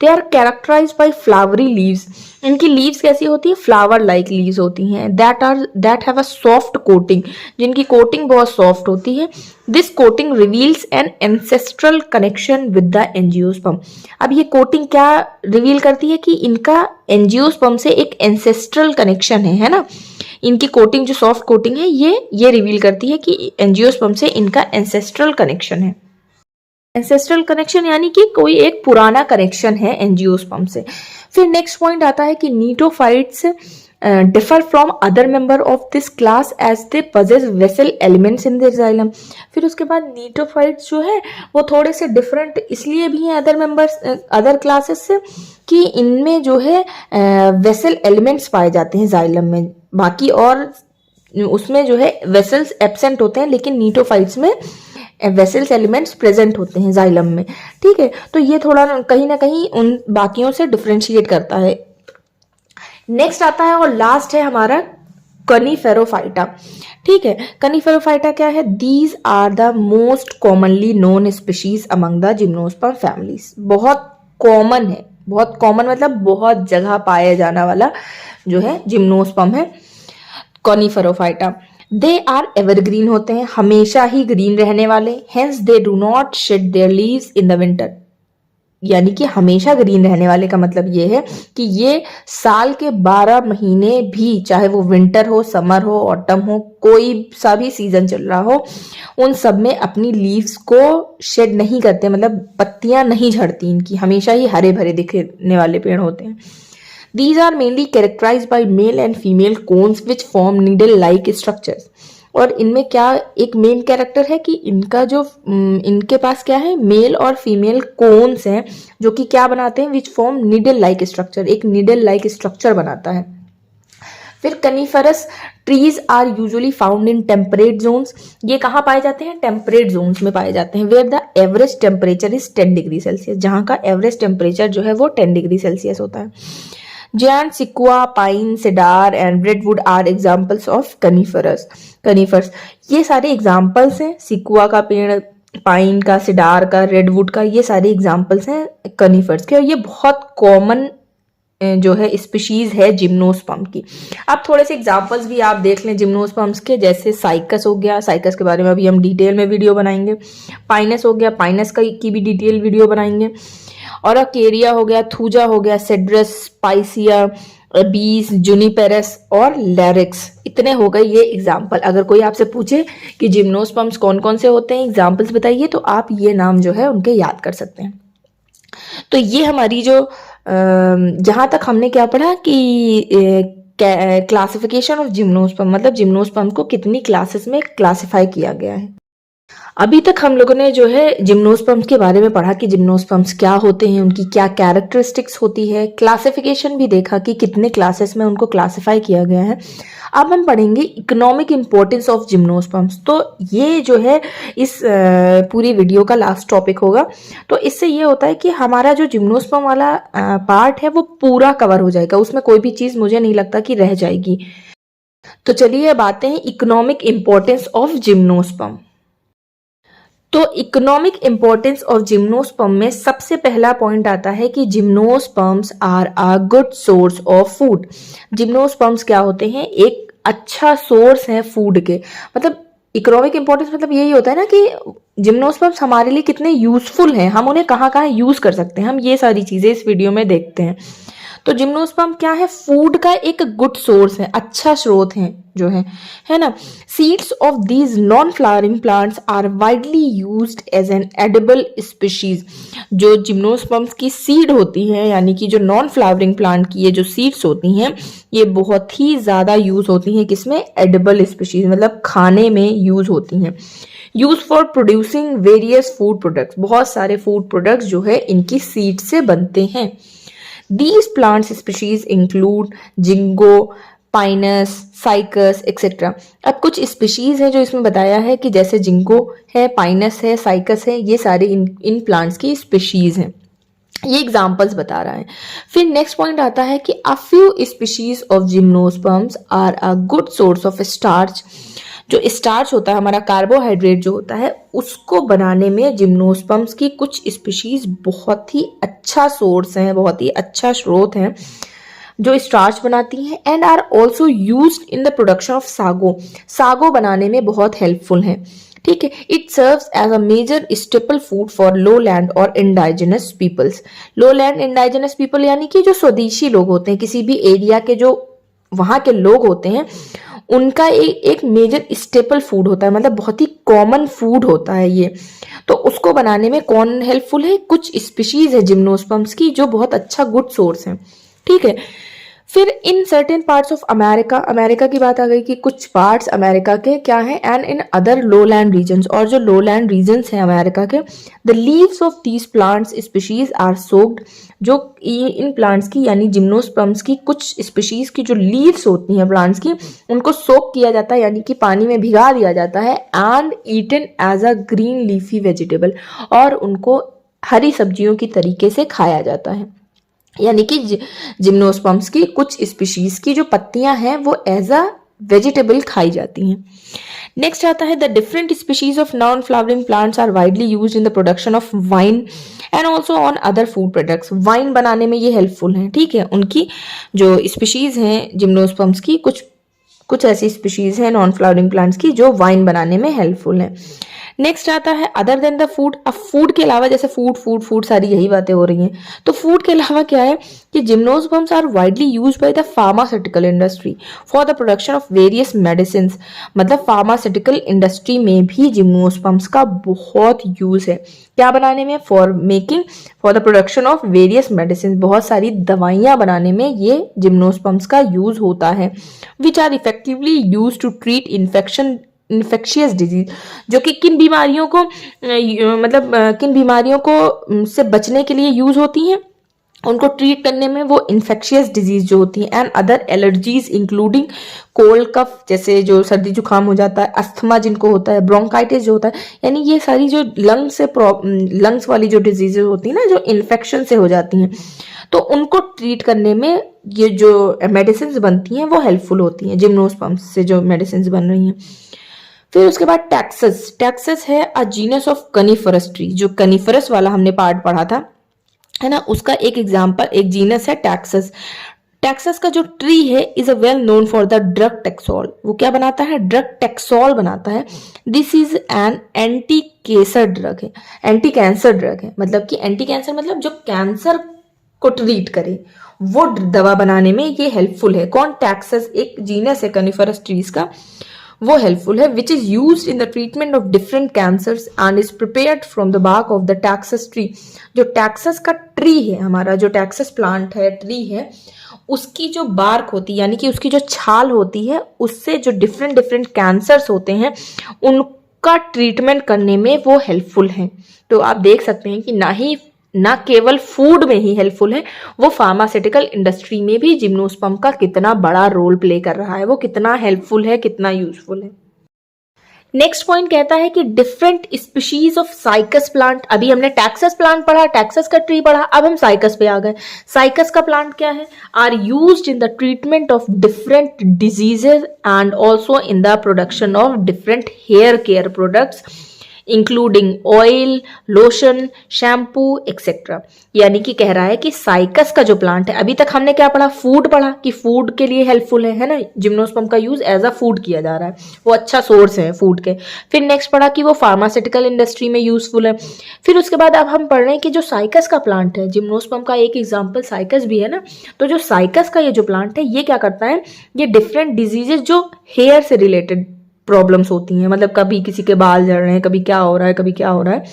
They are characterised by flowery leaves. इनकी लीव्स कैसी होती है? फ्लावर लाइक लीव्स होती हैं। That have a soft coating, जिनकी कोटिंग बहुत सॉफ्ट होती है। This coating reveals an ancestral connection with the angiosperm. अब ये कोटिंग क्या रिवील करती है? कि इनका एंजियोस्पर्म से एक एंसेस्ट्रल कनेक्शन है ना। इनकी कोटिंग जो सॉफ्ट कोटिंग है ये रिवील करती है कि एंजियोस्पर्म से इनका एंसेस्ट्रल कनेक्शन है। एंसेस्ट्रल कनेक्शन यानी कि कोई एक पुराना कनेक्शन है एंजियोस्पर्म से। फिर नेक्स्ट पॉइंट आता है कि gnetophytes differ from other member of this class as they possess vessel elements in their xylem. फिर उसके बाद नीटोफाइट्स जो है वो थोड़े से डिफरेंट इसलिए भी हैं अदर मेंबर्स, अदर क्लासेस से, कि इनमें जो है वेसल एलिमेंट्स पाए जाते हैं जाइलम में। बाकी और उसमें जो है वेसल्स एब्सेंट होते हैं, लेकिन नीटोफाइट्स में वेसल्स एलिमेंट्स प्रेजेंट होते हैं जाइलम में। ठीक है, तो ये थोड़ा कहीं ना कहीं उन बाकियों से डिफरेंशिएट करता है। नेक्स्ट आता है और लास्ट है हमारा कनीफेरोफाइटा। ठीक है, कनीफेरोफाइटा क्या है? These are the most commonly known species among the gymnosperm families. बहुत कॉमन है, बहुत कॉमन मतलब बहुत जगह पाया जाने वाला जो है जिम्नोस्पर्म है कॉनिफेरोफाइटा। दे आर एवरग्रीन होते हैं, हमेशा ही ग्रीन रहने वाले। Hence they do not shade there leaves in the winter. यानी कि हमेशा ग्रीन रहने वाले का मतलब ये है कि ये साल के 12 महीने भी, चाहे वो विंटर हो, समर हो, ऑटम हो, कोई सा भी सीजन चल रहा हो, उन सब में अपनी लीव्स को शेड नहीं करते, मतलब पत्तियां नहीं झड़ती इनकी, हमेशा ही हरे भरे दिखने वाले पेड़ होते हैं। These are mainly characterized by male and female cones which form needle-like structures. और इनमें क्या एक मेन कैरेक्टर है कि इनका जो इनके पास क्या है, मेल और फीमेल कोन्स हैं जो कि क्या बनाते हैं, which form needle like structure, एक नीडल लाइक स्ट्रक्चर बनाता है। फिर coniferous trees are usually found in temperate zones. ये कहाँ पाए जाते हैं? टेम्परेट जोन्स में पाए जाते हैं। Where the average temperature is 10 degree Celsius, जहाँ का एवरेज टेम्परेचर जो है वो 10 डिग्री सेल्सियस होता है। Giant sequoia, pine, cedar and redwood are examples of conifers. ये सारे एग्जाम्पल्स हैं, सिकुआ का पेड़, पाइन का, सिडार का, रेडवुड का, ये सारे एग्जाम्पल्स हैं कनीफर्स के। और ये बहुत कॉमन जो है स्पीशीज है जिम्नोस्पर्म की। अब थोड़े से एग्जांपल्स भी आप देख लें जिम्नोस्पर्म्स के, जैसे साइकस हो गया, साइकस के बारे में अभी हम डिटेल में वीडियो बनाएंगे। पाइनस हो गया, पाइनस की भी डिटेल वीडियो बनाएंगे। और अकेरिया हो गया, थूजा हो गया, सेड्रस, पाइसिया, बीस, जुनिपेरस और लैरिक्स। इतने हो गए ये एग्जाम्पल। अगर कोई आपसे पूछे कि जिम्नोस्पर्म्स कौन कौन से होते हैं, एग्जाम्पल्स बताइए, तो आप ये नाम जो है उनके याद कर सकते हैं। तो ये हमारी जो जहाँ तक हमने क्या पढ़ा कि क्लासिफिकेशन ऑफ जिम्नोस्पर्म, मतलब जिम्नोस्पर्म को कितनी क्लासेस में क्लासिफाई किया गया है। अभी तक हम लोगों ने जो है जिम्नोस्पर्म्स के बारे में पढ़ा कि जिम्नोस्पर्म्स क्या होते हैं, उनकी क्या कैरेक्टरिस्टिक्स होती है, क्लासिफिकेशन भी देखा कि कितने क्लासेस में उनको क्लासिफाई किया गया है। अब हम पढ़ेंगे इकोनॉमिक इंपॉर्टेंस ऑफ जिम्नोस्पर्म्स। तो ये जो है इस पूरी वीडियो का लास्ट टॉपिक होगा। तो इससे ये होता है कि हमारा जो जिम्नोस्पर्म वाला पार्ट है वो पूरा कवर हो जाएगा, उसमें कोई भी चीज़ मुझे नहीं लगता कि रह जाएगी। तो चलिए अब आते हैं इकोनॉमिक इंपॉर्टेंस ऑफ जिम्नोस्पर्म। तो इकोनॉमिक इंपॉर्टेंस ऑफ जिम्नोस्पर्म में सबसे पहला पॉइंट आता है कि gymnosperms are a good source of food. Gymnosperms क्या होते हैं? एक अच्छा सोर्स है फूड के। मतलब इकोनॉमिक इंपॉर्टेंस मतलब यही होता है ना कि जिम्नोस्पर्म्स हमारे लिए कितने यूजफुल हैं, हम उन्हें कहाँ कहाँ यूज कर सकते हैं, हम ये सारी चीजें इस वीडियो में देखते हैं। तो जिम्नोस्पर्म क्या है? फूड का एक गुड सोर्स है, अच्छा स्रोत है जो है ना। Seeds of these non flowering plants are widely used as an edible species. जो जिम्नोस्पर्म्स की सीड होती है, यानी कि जो नॉन फ्लावरिंग प्लांट की ये जो सीड्स होती हैं, ये बहुत ही ज्यादा यूज होती हैं किसमें? एडिबल स्पीशीज, मतलब खाने में यूज होती हैं। Use for producing various food products, बहुत सारे फूड प्रोडक्ट्स जो है इनकी सीड से बनते हैं। These plant species include ginkgo, Pinus, cycas etcetera. अब कुछ स्पीशीज है जो इसमें बताया है कि जैसे जिंगो है, पाइनस है, साइकस है, ये सारे इन प्लांट्स की स्पीशीज हैं। ये एग्जाम्पल्स बता रहा है। फिर नेक्स्ट पॉइंट आता है कि a few species of gymnosperms are a good source of starch. जो स्टार्च होता है, हमारा कार्बोहाइड्रेट जो होता है, उसको बनाने में जिम्नोस्पर्म्स की कुछ स्पीशीज बहुत ही अच्छा सोर्स हैं, बहुत ही अच्छा स्रोत हैं जो स्टार्च बनाती हैं। And are also used in the production of sago. Sago बनाने में बहुत हेल्पफुल हैं। ठीक है। It serves as a major staple food for lowland और indigenous peoples. Lowland indigenous people यानी कि जो स्वदेशी लोग होते हैं, किसी भी एरिया के जो वहां के लोग होते हैं, उनका एक मेजर स्टेपल फूड होता है, मतलब बहुत ही कॉमन फूड होता है ये। तो उसको बनाने में कौन हेल्पफुल है? कुछ स्पीशीज है जिम्नोस्पर्म्स की जो बहुत अच्छा गुड सोर्स है। ठीक है। फिर in certain parts of America, America की बात आ गई कि कुछ पार्ट्स अमेरिका के क्या है, and in other lowland regions, और जो लोलैंड रीजन्स हैं अमेरिका के, the leaves of these plants species are soaked. जो इन प्लांट्स की यानी जिम्नोस्पर्म्स की कुछ स्पीशीज की जो लीव्स होती हैं प्लांट्स की, उनको सोक किया जाता है, यानी कि पानी में भिगा दिया जाता है, and eaten as a green leafy vegetable, और उनको हरी सब्जियों की तरीके से खाया जाता है। यानी कि जिम्नोस्पर्म्स की कुछ स्पीशीज की जो पत्तियां हैं वो एज अ वेजिटेबल खाई जाती हैं। नेक्स्ट आता है the different species of non flowering plants are widely used in the production of wine and also on other food products. Wine बनाने में ये हेल्पफुल हैं। ठीक है। उनकी जो स्पीशीज हैं जिम्नोस्पर्म्स की, कुछ ऐसी स्पीशीज हैं नॉन फ्लावरिंग प्लांट्स की जो वाइन बनाने में हेल्पफुल हैं। नेक्स्ट आता है अदर देन द फूड। अब फूड के अलावा, जैसे फूड सारी यही बातें हो रही हैं, तो फूड के अलावा क्या है कि gymnosperms are widely used by the pharmaceutical industry for the production of various medicine. मतलब फार्मास्यूटिकल इंडस्ट्री में भी जिम्नोस्पर्म्स का बहुत यूज है। क्या बनाने में? For the production of various medicine. बहुत सारी दवाइयां बनाने में ये जिम्नोस्पर्म्स का यूज होता है। Which are effectively use to treat infectious disease. जो कि किन बीमारियों को किन बीमारियों को से बचने के लिए यूज होती हैं, उनको ट्रीट करने में, वो इन्फेक्शियस डिजीज जो होती हैं, and other allergies including cold cough, जैसे जो सर्दी जुकाम हो जाता है, अस्थमा जिनको होता है, ब्रोंकाइटिस जो होता है, यानी ये सारी जो लंग्स वाली जो डिजीजेज होती है ना, जो इन्फेक्शन से हो जाती हैं, तो उनको ट्रीट करने में ये जो मेडिसिन बनती हैं वो हेल्पफुल होती हैं। जिम्नोस्पर्म्स से जो मेडिसिन बन रही हैं। फिर उसके बाद टैक्सस है अ जीनस ऑफ कनिफरस ट्री। जो कनिफरस वाला हमने पार्ट पढ़ा था, है ना, उसका एक एग्जाम्पल, एक जीनस है टैक्सस। टैक्सस का जो ट्री है is a well known for the drug taxol. वो क्या बनाता है? ड्रग टेक्सोल बनाता है। This is an anti cancer drug है, एंटी कैंसर ड्रग है। मतलब कि एंटी कैंसर मतलब जो कैंसर को ट्रीट करे, वो दवा बनाने में ये हेल्पफुल है। कौन? टैक्सस एक जीनस है कनिफरस ट्रीज का, वो हेल्पफुल है। Which is use in the treatment of different cancers and is prepared from the bark of the taxus tree. जो टैक्सस का ट्री है, हमारा जो टैक्सस प्लांट है, ट्री है, उसकी जो बार्क होती है यानी कि उसकी जो छाल होती है, उससे जो डिफरेंट डिफरेंट कैंसर्स होते हैं उनका ट्रीटमेंट करने में वो हेल्पफुल है। तो आप देख सकते हैं कि ना केवल फूड में ही हेल्पफुल है, वो फार्मास्यूटिकल इंडस्ट्री में भी जिम्नोस्पर्म का कितना बड़ा रोल प्ले कर रहा है, वो कितना हेल्पफुल है, कितना यूजफुल है। नेक्स्ट पॉइंट कहता है कि different species of cycas plant. अभी हमने टैक्सस प्लांट पढ़ा, टैक्सस का ट्री पढ़ा, अब हम साइकस पे आ गए। साइकस का प्लांट क्या है? Are used in the treatment of different diseases and also in the production of different hair care products including oil, lotion, shampoo etcetera. यानी कि कह रहा है कि साइकस का जो प्लांट है, अभी तक हमने क्या पढ़ा? फूड पढ़ा कि फूड के लिए हेल्पफुल है ना, जिम्नोस्पर्म का यूज एज अ फूड किया जा रहा है, वो अच्छा सोर्स है फूड के। फिर नेक्स्ट पढ़ा कि वो फार्मास्यूटिकल इंडस्ट्री में यूजफुल है। फिर उसके बाद अब हम पढ़ रहे हैं कि जो साइकस का प्लांट है, जिम्नोस्पर्म का एक एग्जाम्पल साइकस भी है ना, तो जो साइकस का ये जो प्लांट है, ये क्या करता है? ये डिफरेंट डिजीजेज जो हेयर से रिलेटेड प्रॉब्लम्स होती हैं, मतलब कभी किसी के बाल झड़ रहे हैं, कभी क्या हो रहा है, कभी क्या हो रहा है,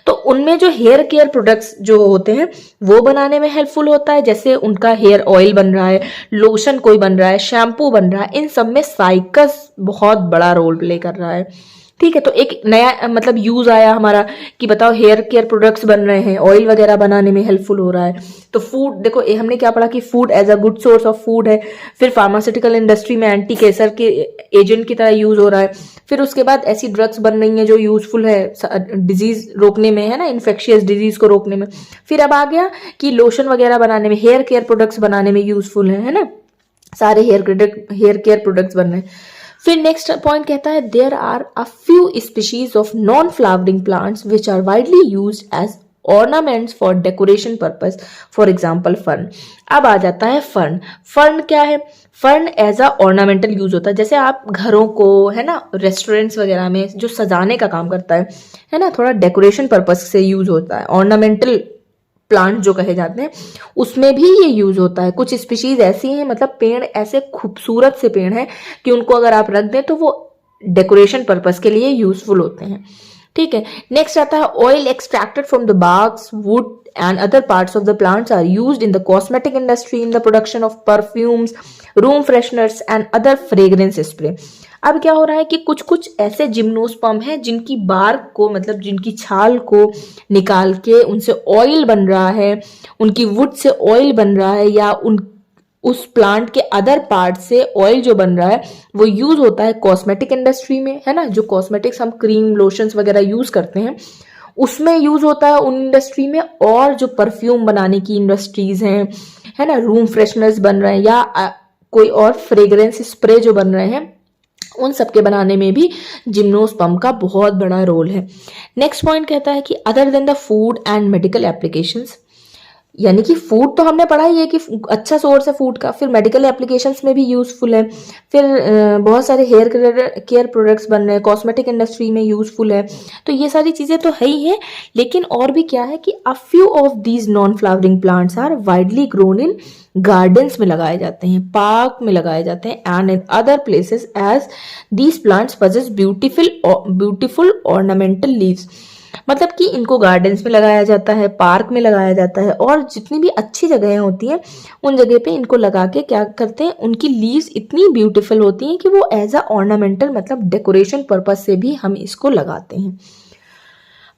तो उनमें जो हेयर केयर प्रोडक्ट्स जो होते हैं वो बनाने में हेल्पफुल होता है। जैसे उनका हेयर ऑयल बन रहा है, लोशन कोई बन रहा है, शैम्पू बन रहा है, इन सब में साइकस बहुत बड़ा रोल प्ले कर रहा है। ठीक है, तो एक नया मतलब यूज आया हमारा कि बताओ हेयर केयर प्रोडक्ट्स बन रहे हैं, ऑयल वगैरह बनाने में हेल्पफुल हो रहा है। तो फूड देखो, हमने क्या पढ़ा कि food as a good source of food है। फिर फार्मास्यूटिकल इंडस्ट्री में एंटी कैंसर के एजेंट की तरह यूज हो रहा है। फिर उसके बाद ऐसी ड्रग्स बन रही हैं जो यूजफुल है डिजीज रोकने में, है ना, इन्फेक्शियस डिजीज को रोकने में। फिर अब आ गया कि लोशन वगैरह बनाने में, हेयर केयर प्रोडक्ट्स बनाने में यूजफुल है ना, सारे हेयर केयर प्रोडक्ट्स बन रहे हैं। फिर नेक्स्ट पॉइंट कहता है there are a few species of non flowering plants which are widely used as ornaments for decoration purpose, for example fern. अब आ जाता है फर्न। फर्न क्या है? Fern as a ornamental use होता है। जैसे आप घरों को, है ना, रेस्टोरेंट्स वगैरह में जो सजाने का काम करता है ना, थोड़ा डेकोरेशन पर्पस से यूज होता है। ऑर्नामेंटल प्लांट जो कहे जाते हैं उसमें भी ये यूज होता है। कुछ स्पीशीज ऐसी हैं, मतलब पेड़ ऐसे खूबसूरत से पेड़ हैं कि उनको अगर आप रख दें तो वो डेकोरेशन पर्पस के लिए यूजफुल होते हैं। ठीक है, नेक्स्ट आता है oil extracted from the barks, would and other parts of the plants are used in the cosmetic industry in the production of perfumes, room fresheners and other fragrance spray। अब क्या हो रहा है कि कुछ कुछ ऐसे जिम्नोस्पर्म हैं जिनकी बार्क को, मतलब जिनकी छाल को निकाल के उनसे ऑयल बन रहा है, उनकी वुड से ऑयल बन रहा है, या उस प्लांट के अदर पार्ट से ऑयल जो बन रहा है वो यूज होता है कॉस्मेटिक इंडस्ट्री में, है ना। जो कॉस्मेटिक्स हम क्रीम लोशंस वगैरह यूज करते हैं उसमें यूज होता है उन इंडस्ट्री में। और जो परफ्यूम बनाने की इंडस्ट्रीज हैं, है ना, रूम फ्रेशनर्स बन रहे हैं, या कोई और फ्रेग्रेंस स्प्रे जो बन रहे हैं, उन सब के बनाने में भी जिम्नोस्पर्म का बहुत बड़ा रोल है। नेक्स्ट पॉइंट कहता है कि other than the food and medical applications, यानी कि फूड तो हमने पढ़ा ही है कि अच्छा सोर्स है फूड का, फिर मेडिकल एप्लीकेशंस में भी यूजफुल है, फिर बहुत सारे हेयर केयर प्रोडक्ट्स बन रहे हैं, कॉस्मेटिक इंडस्ट्री में यूजफुल है। तो ये सारी चीज़ें तो है ही है, लेकिन और भी क्या है कि a few of these non flowering plants are widely grown in gardens में लगाए जाते हैं, पार्क में लगाए जाते हैं, and in other places as these plants possess beautiful ornamental leaves. मतलब कि इनको गार्डन्स में लगाया जाता है, पार्क में लगाया जाता है, और जितनी भी अच्छी जगहें होती हैं उन जगह पे इनको लगा के क्या करते हैं, उनकी लीव्स इतनी ब्यूटीफुल होती हैं कि वो एज अ ऑर्नामेंटल, मतलब डेकोरेशन पर्पज से भी हम इसको लगाते हैं।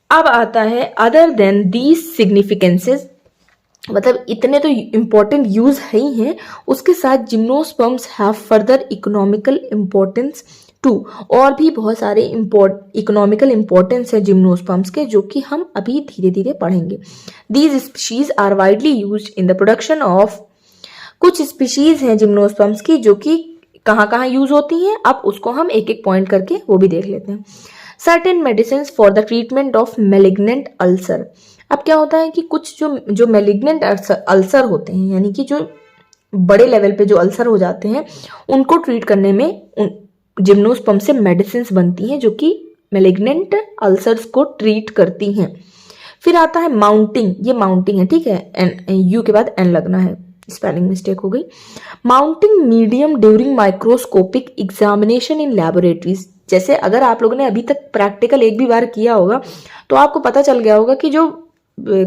अब आता है अदर देन दीज सिग्निफिकेंसेस, मतलब इतने तो इंपॉर्टेंट यूज है ही हैं, उसके साथ gymnosperms have further economical importance too, और भी बहुत सारे इकोनॉमिकल इंपॉर्टेंस है जिम्नोस्पर्म्स के, जो कि हम अभी धीरे धीरे पढ़ेंगे। These species are widely used in the production of, कुछ स्पीशीज हैं जिम्नोस्पर्म्स की जो कि कहाँ कहाँ यूज होती हैं, अब उसको हम एक एक पॉइंट करके वो भी देख लेते हैं। Certain medicine for the treatment of malignant ulcer. अब क्या होता है कि कुछ जो मैलिग्नेंट अल्सर होते हैं, यानी कि जो बड़े लेवल पे जो अल्सर हो जाते हैं, उनको ट्रीट करने में जिम्नोस्पर्म से मेडिसिन बनती हैं जो कि मैलिग्नेंट अल्सर्स को ट्रीट करती हैं। फिर आता है माउंटिंग, ये माउंटिंग है, ठीक है, यू के बाद एन लगना है, स्पेलिंग मिस्टेक हो गई। Mounting medium during microscopic examination in laboratories. जैसे अगर आप लोगों ने अभी तक प्रैक्टिकल एक भी बार किया होगा तो आपको पता चल गया होगा कि जो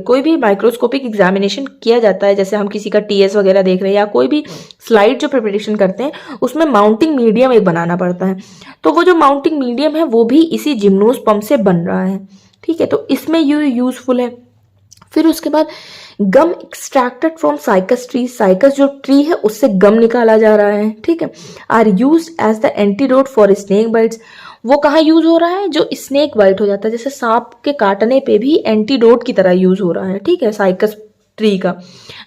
कोई भी माइक्रोस्कोपिक एग्जामिनेशन किया जाता है, जैसे हम किसी का टीएस वगैरह देख रहे हैं या कोई भी स्लाइड जो प्रिपरेशन करते हैं, उसमें माउंटिंग मीडियम एक बनाना पड़ता है। तो वो जो माउंटिंग मीडियम है वो भी इसी जिम्नोस्पर्म से बन रहा है, ठीक है, तो इसमें ये यूजफुल है। फिर उसके बाद gum extracted from cycas tree, cycas जो ट्री है उससे गम निकाला जा रहा है, ठीक है, are use as the antidote for snake bites. वो कहाँ यूज हो रहा है, जो स्नेक बाइट हो जाता है, जैसे सांप के काटने पे भी एंटीडोट की तरह यूज हो रहा है, ठीक है, साइकस ट्री का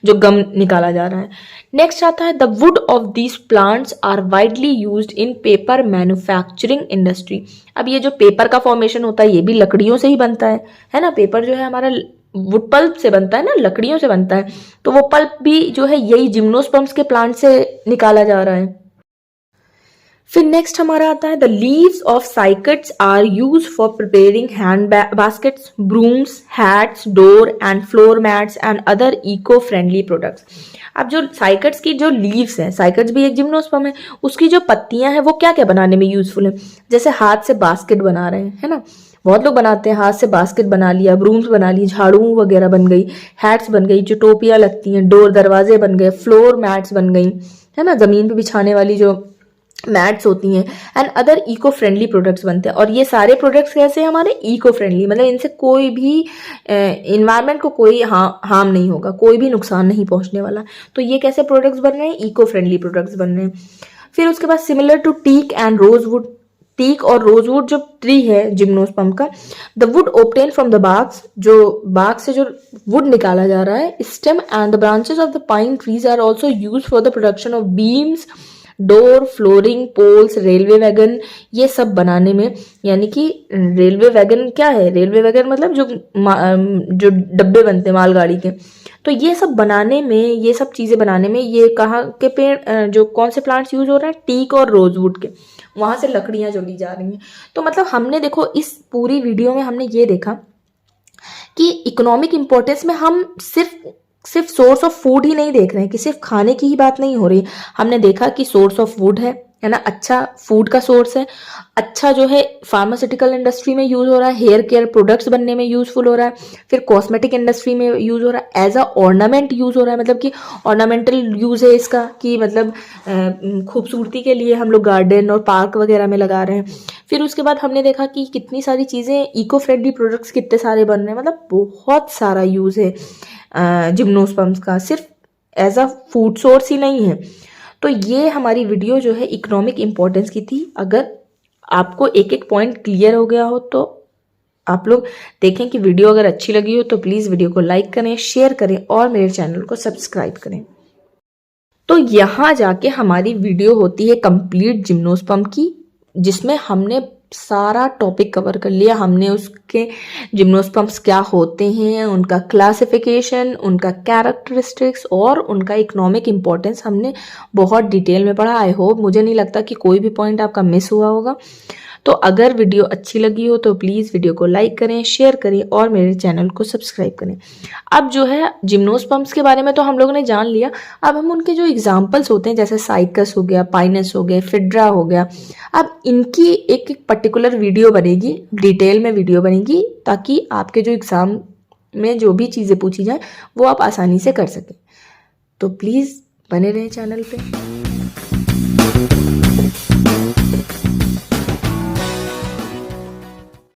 जो गम निकाला जा रहा है। नेक्स्ट आता है the wood of these plants are widely used in paper manufacturing industry. अब ये जो पेपर का फॉर्मेशन होता है ये भी लकड़ियों से ही बनता है ना, पेपर जो है हमारा वुड पल्प से बनता है ना, लकड़ियों से बनता है, तो वो पल्प भी जो है यही जिम्नोस्पर्म्स के प्लांट से निकाला जा रहा है। फिर नेक्स्ट हमारा आता है the leaves of cycads are use for preparing hand baskets, brooms, hats, door and floor mats and other eco friendly products. अब जो साइकट्स की जो लीव्स हैं, साइकट्स भी एक जिम्नोस्पर्म है, उसकी जो पत्तियां हैं वो क्या क्या बनाने में यूजफुल है, जैसे हाथ से बास्केट बना रहे हैं, है ना, बहुत लोग बनाते हैं, हाथ से बास्केट बना लिया, ब्रूम्स बना ली, झाड़ू वगैरह बन गई, हैट्स बन गई, जो टोपियां लगती हैं, डोर दरवाजे बन गए, फ्लोर मैट्स बन गई, है ना, जमीन पे बिछाने वाली जो मैट्स होती हैं, and other eco friendly products बनते हैं। और ये सारे प्रोडक्ट्स कैसे हैं हमारे, इको फ्रेंडली, मतलब इनसे कोई भी इन्वायरमेंट को कोई हार्म नहीं होगा, कोई भी नुकसान नहीं पहुंचने वाला। तो ये कैसे प्रोडक्ट्स बन रहे हैं, इको फ्रेंडली प्रोडक्ट्स बन रहे हैं। फिर उसके बाद similar to teak and rosewood, teak और रोजवुड जो ट्री है जिम्नोस्पर्म का, the wood obtain from the bags, जो बाग से जो वुड निकाला जा रहा है, stem and the branches of the pine trees are also use for the production of beams, door, flooring, poles, railway wagon, ये सब बनाने में, यानी कि रेलवे वैगन क्या है, रेलवे वैगन मतलब जो डब्बे बनते हैं मालगाड़ी के, तो ये सब बनाने में, ये सब चीजें बनाने में ये कहाँ के पेड़, जो कौन से प्लांट्स यूज हो रहे हैं, टीक और रोजवुड के, वहां से लकड़ियां जो ली जा रही हैं। तो मतलब हमने देखो इस पूरी वीडियो में हमने ये देखा कि इकोनॉमिक इंपॉर्टेंस में हम सिर्फ सोर्स ऑफ फूड ही नहीं देख रहे हैं, कि सिर्फ खाने की ही बात नहीं हो रही। हमने देखा कि सोर्स ऑफ वुड है ना, अच्छा फूड का सोर्स है, अच्छा जो है फार्मास्यूटिकल इंडस्ट्री में यूज हो रहा है, हेयर केयर प्रोडक्ट्स बनने में यूजफुल हो रहा है, फिर कॉस्मेटिक इंडस्ट्री में यूज हो रहा है, एज अ ऑर्नामेंट यूज हो रहा है, मतलब कि ऑर्नामेंटल यूज है इसका, कि मतलब खूबसूरती के लिए हम लोग गार्डन और पार्क वगैरह में लगा रहे हैं। फिर उसके बाद हमने देखा कि कितनी सारी चीजें, इको फ्रेंडली प्रोडक्ट्स कितने सारे बन रहे हैं, मतलब बहुत सारा यूज है जिम्नोस्पर्म्स का, सिर्फ एज अ फूड सोर्स ही नहीं है। तो ये हमारी वीडियो जो है इकोनॉमिक इंपॉर्टेंस की थी। अगर आपको एक एक पॉइंट क्लियर हो गया हो तो आप लोग देखें कि वीडियो अगर अच्छी लगी हो तो प्लीज़ वीडियो को लाइक करें, शेयर करें और मेरे चैनल को सब्सक्राइब करें। तो यहाँ जाके हमारी वीडियो होती है कंप्लीट जिम्नोस्पर्म की, जिसमें हमने सारा टॉपिक कवर कर लिया। हमने उसके जिम्नोस्पर्म्स क्या होते हैं, उनका क्लासिफिकेशन, उनका कैरेक्टरिस्टिक्स और उनका इकोनॉमिक इंपॉर्टेंस हमने बहुत डिटेल में पढ़ा। आई होप, मुझे नहीं लगता कि कोई भी पॉइंट आपका मिस हुआ होगा। तो अगर वीडियो अच्छी लगी हो तो प्लीज़ वीडियो को लाइक करें, शेयर करें और मेरे चैनल को सब्सक्राइब करें। अब जो है जिम्नोस्पर्म्स के बारे में तो हम लोगों ने जान लिया, अब हम उनके जो एग्जाम्पल्स होते हैं, जैसे साइकस हो गया, पाइनस हो गया, फिड्रा हो गया, अब इनकी एक एक पर्टिकुलर वीडियो बनेगी, डिटेल में वीडियो बनेगी, ताकि आपके जो एग्ज़ाम में जो भी चीज़ें पूछी जाए वो आप आसानी से कर सकें। तो प्लीज़ बने रहें चैनल पे।